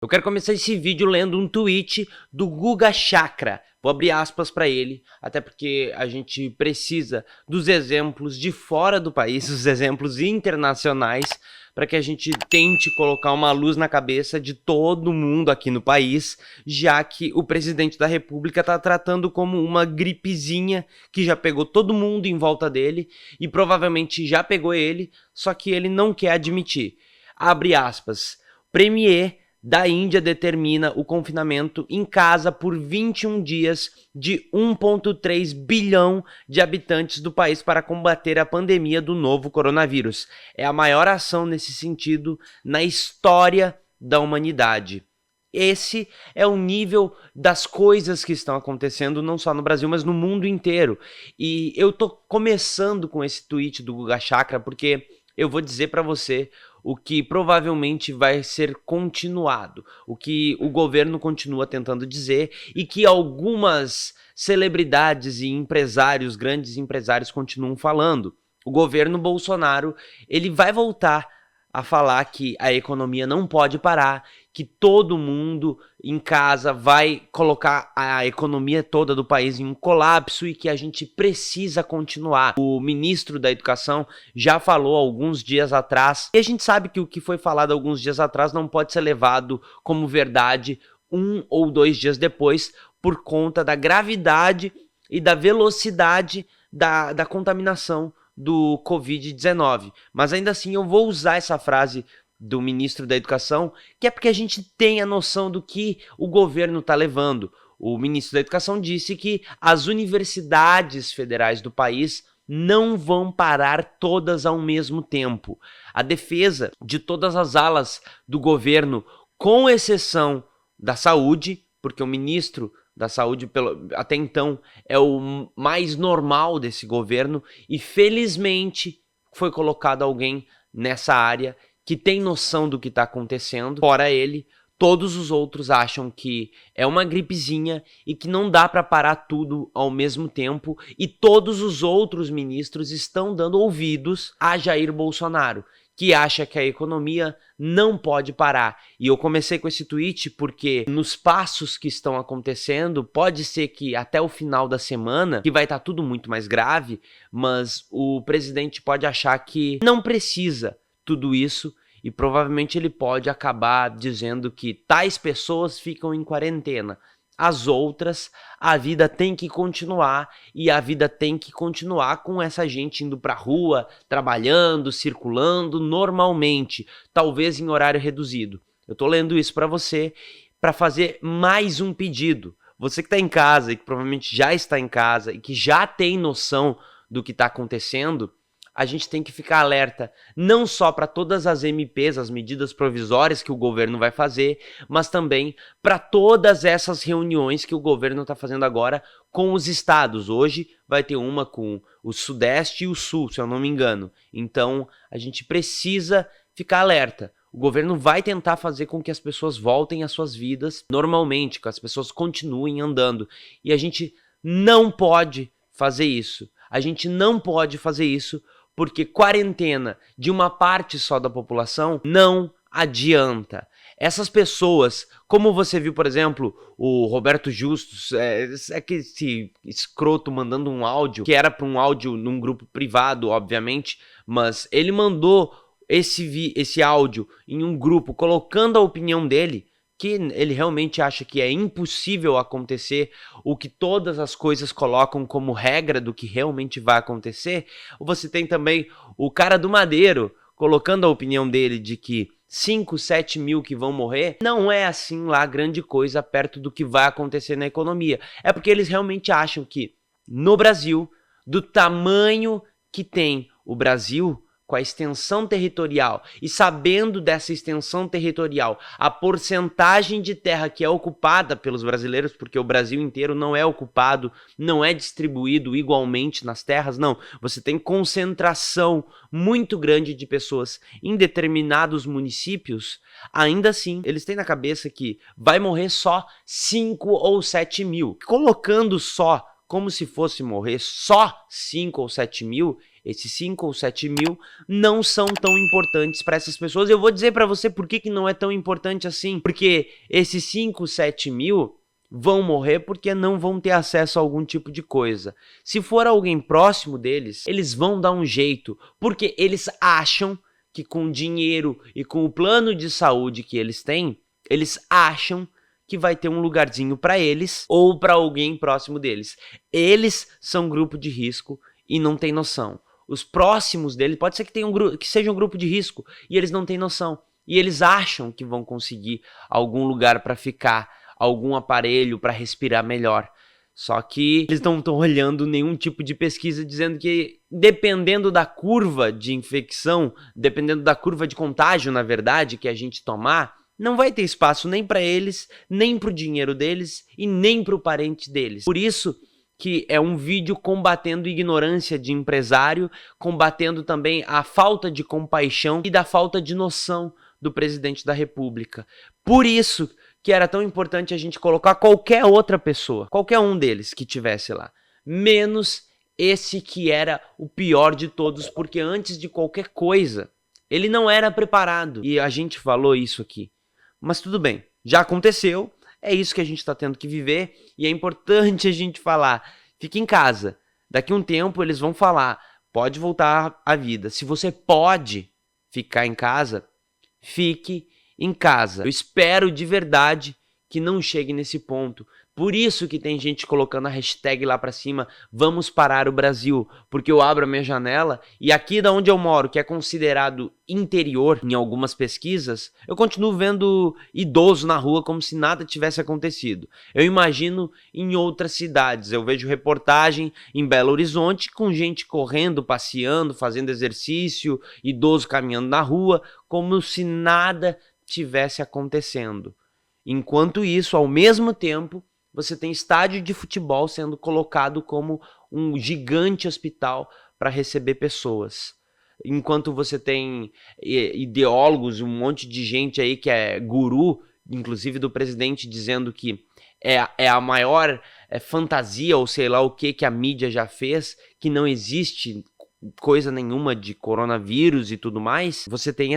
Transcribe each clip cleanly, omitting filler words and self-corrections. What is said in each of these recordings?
Eu quero começar esse vídeo lendo um tweet do Guga Chakra. Vou abrir aspas para ele, até porque a gente precisa dos exemplos de fora do país, os exemplos internacionais, para que a gente tente colocar uma luz na cabeça de todo mundo aqui no país, já que o presidente da República está tratando como uma gripezinha que já pegou todo mundo em volta dele e provavelmente já pegou ele, só que ele não quer admitir. Abre aspas. Premier da Índia determina o confinamento em casa por 21 dias de 1,3 bilhão de habitantes do país para combater a pandemia do novo coronavírus. É a maior ação nesse sentido na história da humanidade. Esse é o nível das coisas que estão acontecendo não só no Brasil, mas no mundo inteiro. E eu tô começando com esse tweet do Guga Chakra porque eu vou dizer para você o que provavelmente vai ser continuado, o que o governo continua tentando dizer e que algumas celebridades e empresários, grandes empresários, continuam falando. O governo Bolsonaro, ele vai voltar a falar que a economia não pode parar, que todo mundo em casa vai colocar a economia toda do país em um colapso e que a gente precisa continuar. O ministro da Educação já falou alguns dias atrás, e a gente sabe que o que foi falado alguns dias atrás não pode ser levado como verdade 1 ou 2 dias depois, por conta da gravidade e da velocidade da contaminação do Covid-19. Mas ainda assim eu vou usar essa frase do ministro da Educação, que é porque a gente tem a noção do que o governo está levando. O ministro da Educação disse que as universidades federais do país não vão parar todas ao mesmo tempo. A defesa de todas as alas do governo, com exceção da saúde, porque o ministro da saúde, até então, é o mais normal desse governo, e felizmente foi colocado alguém nessa área que tem noção do que está acontecendo. Fora ele, todos os outros acham que é uma gripezinha e que não dá para parar tudo ao mesmo tempo, e todos os outros ministros estão dando ouvidos a Jair Bolsonaro, que acha que a economia não pode parar. E eu comecei com esse tweet porque nos passos que estão acontecendo, pode ser que até o final da semana, que vai estar tudo muito mais grave, mas o presidente pode achar que não precisa tudo isso e provavelmente ele pode acabar dizendo que tais pessoas ficam em quarentena. As outras, a vida tem que continuar e a vida tem que continuar com essa gente indo pra rua, trabalhando, circulando normalmente, talvez em horário reduzido. Eu tô lendo isso para você para fazer mais um pedido. Você que tá em casa e que provavelmente já está em casa e que já tem noção do que tá acontecendo, a gente tem que ficar alerta, não só para todas as MPs, as medidas provisórias que o governo vai fazer, mas também para todas essas reuniões que o governo está fazendo agora com os estados. Hoje vai ter uma com o Sudeste e o Sul, se eu não me engano. Então, a gente precisa ficar alerta. O governo vai tentar fazer com que as pessoas voltem às suas vidas normalmente, que as pessoas continuem andando. E a gente não pode fazer isso. A gente não pode fazer isso porque quarentena de uma parte só da população não adianta. Essas pessoas, como você viu, por exemplo, o Roberto Justus, que esse escroto mandando um áudio, que era para um áudio num grupo privado, obviamente, mas ele mandou esse áudio em um grupo colocando a opinião dele, que ele realmente acha que é impossível acontecer o que todas as coisas colocam como regra do que realmente vai acontecer. Você tem também o cara do Madeiro colocando a opinião dele de que 5, 7 mil que vão morrer não é assim lá grande coisa perto do que vai acontecer na economia. É porque eles realmente acham que no Brasil, do tamanho que tem o Brasil, com a extensão territorial, e sabendo dessa extensão territorial, a porcentagem de terra que é ocupada pelos brasileiros, porque o Brasil inteiro não é ocupado, não é distribuído igualmente nas terras, não. Você tem concentração muito grande de pessoas em determinados municípios, ainda assim, eles têm na cabeça que vai morrer só 5 ou 7 mil. Colocando só como se fosse morrer só 5 ou 7 mil, esses 5 ou 7 mil não são tão importantes para essas pessoas. Eu vou dizer para você por que não é tão importante assim. Porque esses 5, 7 mil vão morrer porque não vão ter acesso a algum tipo de coisa. Se for alguém próximo deles, eles vão dar um jeito, porque eles acham que com o dinheiro e com o plano de saúde que eles têm, eles acham que vai ter um lugarzinho para eles ou para alguém próximo deles. Eles são grupo de risco e não tem noção. Os próximos deles, pode ser que que seja um grupo de risco e eles não têm noção. E eles acham que vão conseguir algum lugar para ficar, algum aparelho para respirar melhor. Só que eles não estão olhando nenhum tipo de pesquisa dizendo que, dependendo da curva de infecção, dependendo da curva de contágio, na verdade, que a gente tomar, não vai ter espaço nem para eles, nem para o dinheiro deles e nem para o parente deles. Por isso que é um vídeo combatendo ignorância de empresário, combatendo também a falta de compaixão e da falta de noção do presidente da República. Por isso que era tão importante a gente colocar qualquer outra pessoa, qualquer um deles que tivesse lá, menos esse que era o pior de todos, porque antes de qualquer coisa, ele não era preparado. E a gente falou isso aqui. Mas tudo bem, já aconteceu, é isso que a gente está tendo que viver e é importante a gente falar. Fique em casa, daqui a um tempo eles vão falar, pode voltar à vida. Se você pode ficar em casa, fique em casa. Eu espero de verdade que não chegue nesse ponto. Por isso que tem gente colocando a hashtag lá pra cima, vamos parar o Brasil, porque eu abro a minha janela e aqui da onde eu moro, que é considerado interior em algumas pesquisas, eu continuo vendo idoso na rua como se nada tivesse acontecido. Eu imagino em outras cidades, eu vejo reportagem em Belo Horizonte com gente correndo, passeando, fazendo exercício, idoso caminhando na rua, como se nada tivesse acontecendo. Enquanto isso, ao mesmo tempo, você tem estádio de futebol sendo colocado como um gigante hospital para receber pessoas. Enquanto você tem ideólogos, um monte de gente aí que é guru, inclusive do presidente, dizendo que é a maior fantasia, ou sei lá o que a mídia já fez, que não existe coisa nenhuma de coronavírus e tudo mais. Você tem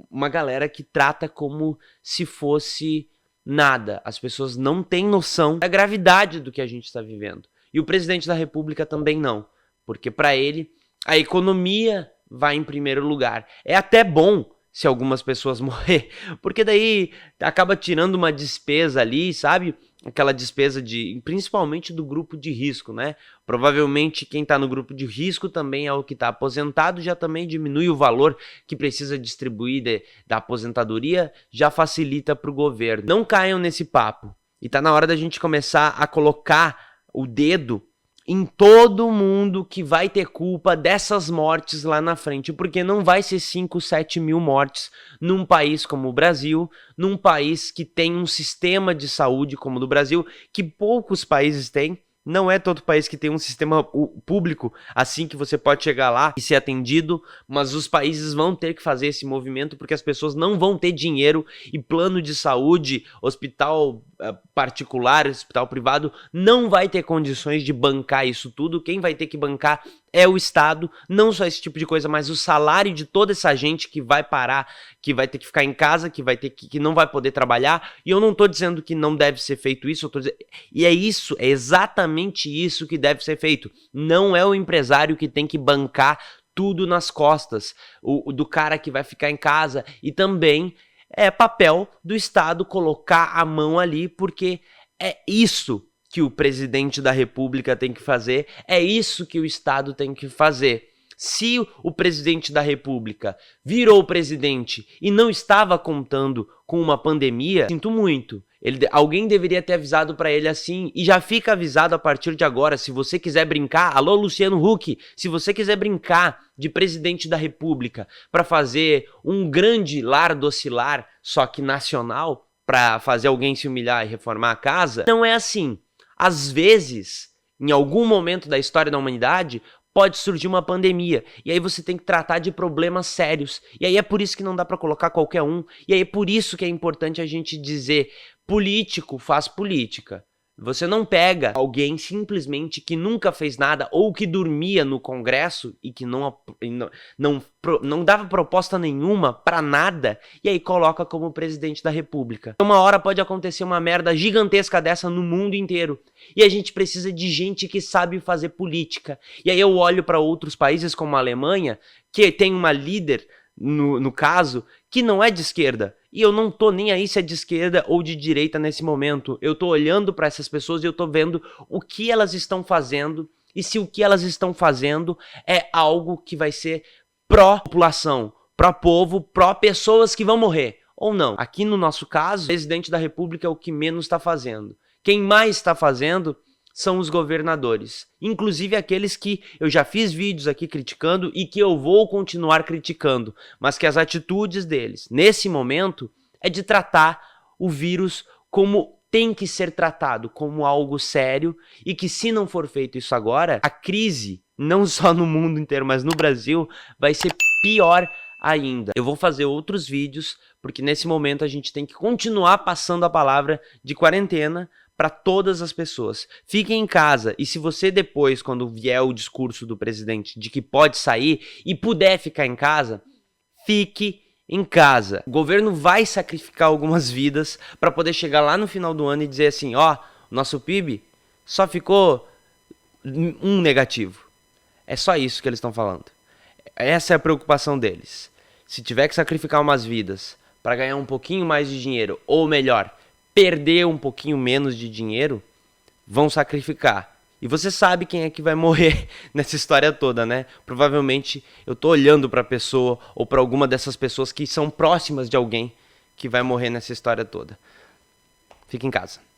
uma galera que trata como se fosse nada. As pessoas não têm noção da gravidade do que a gente está vivendo. E o presidente da República também não. Porque para ele, a economia vai em primeiro lugar. É até bom se algumas pessoas morrer, porque daí acaba tirando uma despesa ali, sabe? Aquela despesa principalmente do grupo de risco, né? Provavelmente quem está no grupo de risco também é o que está aposentado, já também diminui o valor que precisa distribuir da aposentadoria, já facilita para o governo. Não caiam nesse papo. E tá na hora da gente começar a colocar o dedo em todo mundo que vai ter culpa dessas mortes lá na frente, porque não vai ser 5, 7 mil mortes num país como o Brasil, num país que tem um sistema de saúde como o do Brasil, que poucos países têm. Não é todo país que tem um sistema público assim que você pode chegar lá e ser atendido, mas os países vão ter que fazer esse movimento porque as pessoas não vão ter dinheiro e plano de saúde, hospital particular, hospital privado, não vai ter condições de bancar isso tudo. Quem vai ter que bancar é o Estado, não só esse tipo de coisa, mas o salário de toda essa gente que vai parar, que vai ter que ficar em casa, que não vai poder trabalhar. E eu não tô dizendo que não deve ser feito isso, eu tô dizendo, e é exatamente isso que deve ser feito. Não é o empresário que tem que bancar tudo nas costas do cara que vai ficar em casa, e também é papel do Estado colocar a mão ali, porque é isso que o presidente da República tem que fazer, é isso que o Estado tem que fazer. Se o presidente da República virou presidente e não estava contando com uma pandemia, sinto muito. Alguém deveria ter avisado para ele assim, e já fica avisado a partir de agora. Se você quiser brincar, alô Luciano Huck, se você quiser brincar de presidente da República para fazer um grande lar docilar, só que nacional, para fazer alguém se humilhar e reformar a casa, não é assim. Às vezes, em algum momento da história da humanidade, pode surgir uma pandemia, e aí você tem que tratar de problemas sérios, e aí é por isso que não dá para colocar qualquer um, e aí é por isso que é importante a gente dizer, político faz política, Você não pega alguém simplesmente que nunca fez nada ou que dormia no Congresso e que não dava proposta nenhuma pra nada e aí coloca como presidente da República. Uma hora pode acontecer uma merda gigantesca dessa no mundo inteiro e a gente precisa de gente que sabe fazer política. E aí eu olho pra outros países como a Alemanha, que tem uma líder, no caso, que não é de esquerda. E eu não tô nem aí se é de esquerda ou de direita nesse momento. Eu tô olhando para essas pessoas e eu tô vendo o que elas estão fazendo e se o que elas estão fazendo é algo que vai ser pró-população, pró-povo, pró-pessoas que vão morrer. Ou não. Aqui no nosso caso, o presidente da República é o que menos está fazendo. Quem mais está fazendo são os governadores, inclusive aqueles que eu já fiz vídeos aqui criticando e que eu vou continuar criticando, mas que as atitudes deles, nesse momento, é de tratar o vírus como tem que ser tratado, como algo sério, e que se não for feito isso agora, a crise, não só no mundo inteiro, mas no Brasil, vai ser pior ainda. Eu vou fazer outros vídeos, porque nesse momento a gente tem que continuar passando a palavra de quarentena para todas as pessoas. Fiquem em casa e se você depois, quando vier o discurso do presidente de que pode sair e puder ficar em casa, fique em casa. O governo vai sacrificar algumas vidas para poder chegar lá no final do ano e dizer assim, ó, nosso PIB só ficou um negativo. É só isso que eles estão falando. Essa é a preocupação deles. Se tiver que sacrificar umas vidas para ganhar um pouquinho mais de dinheiro, ou melhor, perder um pouquinho menos de dinheiro, vão sacrificar. E você sabe quem é que vai morrer nessa história toda, né? Provavelmente eu tô olhando pra pessoa ou pra alguma dessas pessoas que são próximas de alguém que vai morrer nessa história toda. Fica em casa.